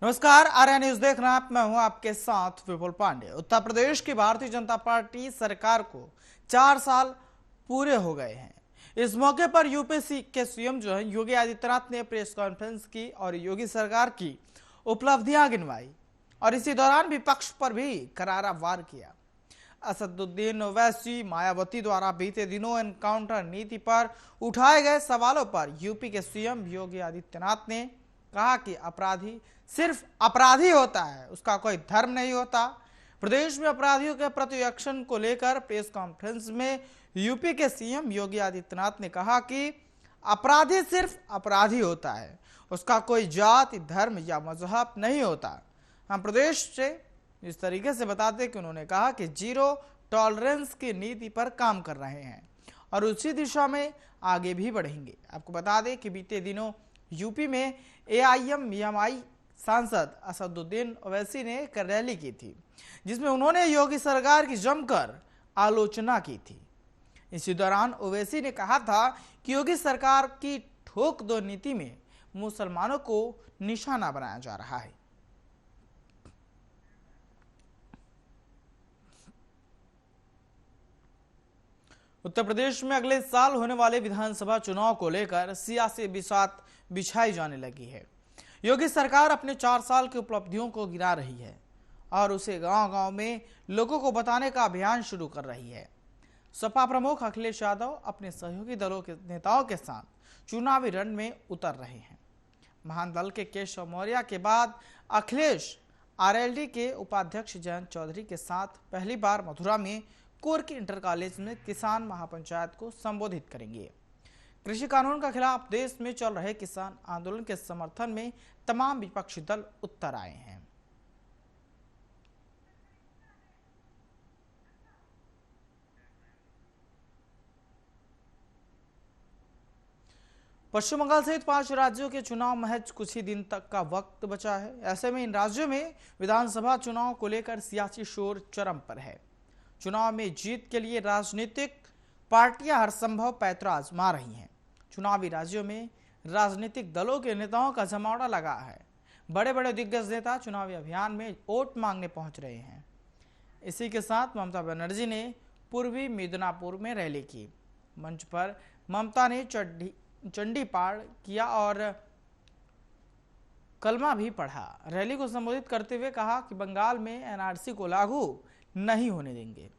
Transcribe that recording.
नमस्कार, आर्या न्यूज देख रहे हैं आप। मैं हूं आपके साथ विपुल पांडे। उत्तर प्रदेश की भारतीय जनता पार्टी सरकार को 4 साल पूरे हो गए हैं। इस मौके पर यूपी के सीएम जो है योगी आदित्यनाथ ने प्रेस कॉन्फ्रेंस की और योगी सरकार की उपलब्धियां गिनवाई और इसी दौरान विपक्ष पर भी करारा वार किया। असदुद्दीन ओवैसी मायावती द्वारा बीते दिनों एनकाउंटर नीति पर उठाए गए सवालों पर यूपी के सीएम योगी आदित्यनाथ ने कहा कि अपराधी सिर्फ अपराधी होता है, उसका कोई धर्म नहीं होता। प्रदेश में अपराधियों के प्रति एक्शन को लेकर प्रेस कॉन्फ्रेंस में यूपी के सीएम योगी आदित्यनाथ ने कहा कि अपराधी सिर्फ अपराधी होता है, उसका कोई जाति धर्म या मजहब नहीं होता। हम प्रदेश से इस तरीके से बताते कि उन्होंने कहा कि जीरो टॉलरेंस की नीति पर काम कर रहे हैं और उसी दिशा में आगे भी बढ़ेंगे। आपको बता दें कि बीते दिनों यूपी में एआईएमआईएम सांसद असदुद्दीन ओवैसी ने एक रैली की थी जिसमें उन्होंने योगी सरकार की जमकर आलोचना की थी। इसी दौरान ओवैसी ने कहा था कि योगी सरकार की ठोक दो नीति में मुसलमानों को निशाना बनाया जा रहा है। उत्तर प्रदेश में अगले साल होने वाले विधानसभा चुनाव को लेकर सियासी बिसात बिछाई जाने लगी है। योगी सरकार अपने 4 साल की उपलब्धियों को गिना रही है और उसे गांव-गांव में लोगों को बताने का अभियान शुरू कर रही है। सपा प्रमुख अखिलेश यादव अपने सहयोगी दलों के नेताओं के साथ चुनावी रण में उतर रहे हैं। महान दल के केशव मौर्य के बाद अखिलेश आरएलडी के उपाध्यक्ष जयंत चौधरी के साथ पहली बार मथुरा में कोर्क इंटर कॉलेज में किसान महापंचायत को संबोधित करेंगे। कृषि कानून के खिलाफ देश में चल रहे किसान आंदोलन के समर्थन में तमाम विपक्षी दल उतर आए हैं। पश्चिम बंगाल सहित 5 राज्यों के चुनाव महज कुछ ही दिन तक का वक्त बचा है। ऐसे में इन राज्यों में विधानसभा चुनाव को लेकर सियासी शोर चरम पर है। चुनाव में जीत के लिए राजनीतिक पार्टियां हर संभव पैंतरा आजमा रही हैं। चुनावी राज्यों में राजनीतिक दलों के नेताओं का जमावड़ा लगा है। बड़े बड़े दिग्गज नेता चुनावी अभियान में वोट मांगने पहुंच रहे हैं। इसी के साथ ममता बनर्जी ने पूर्वी मिदनापुर में रैली की। मंच पर ममता ने चंडी पाठ किया और कलमा भी पढ़ा। रैली को संबोधित करते हुए कहा कि बंगाल में एनआरसी को लागू नहीं होने देंगे।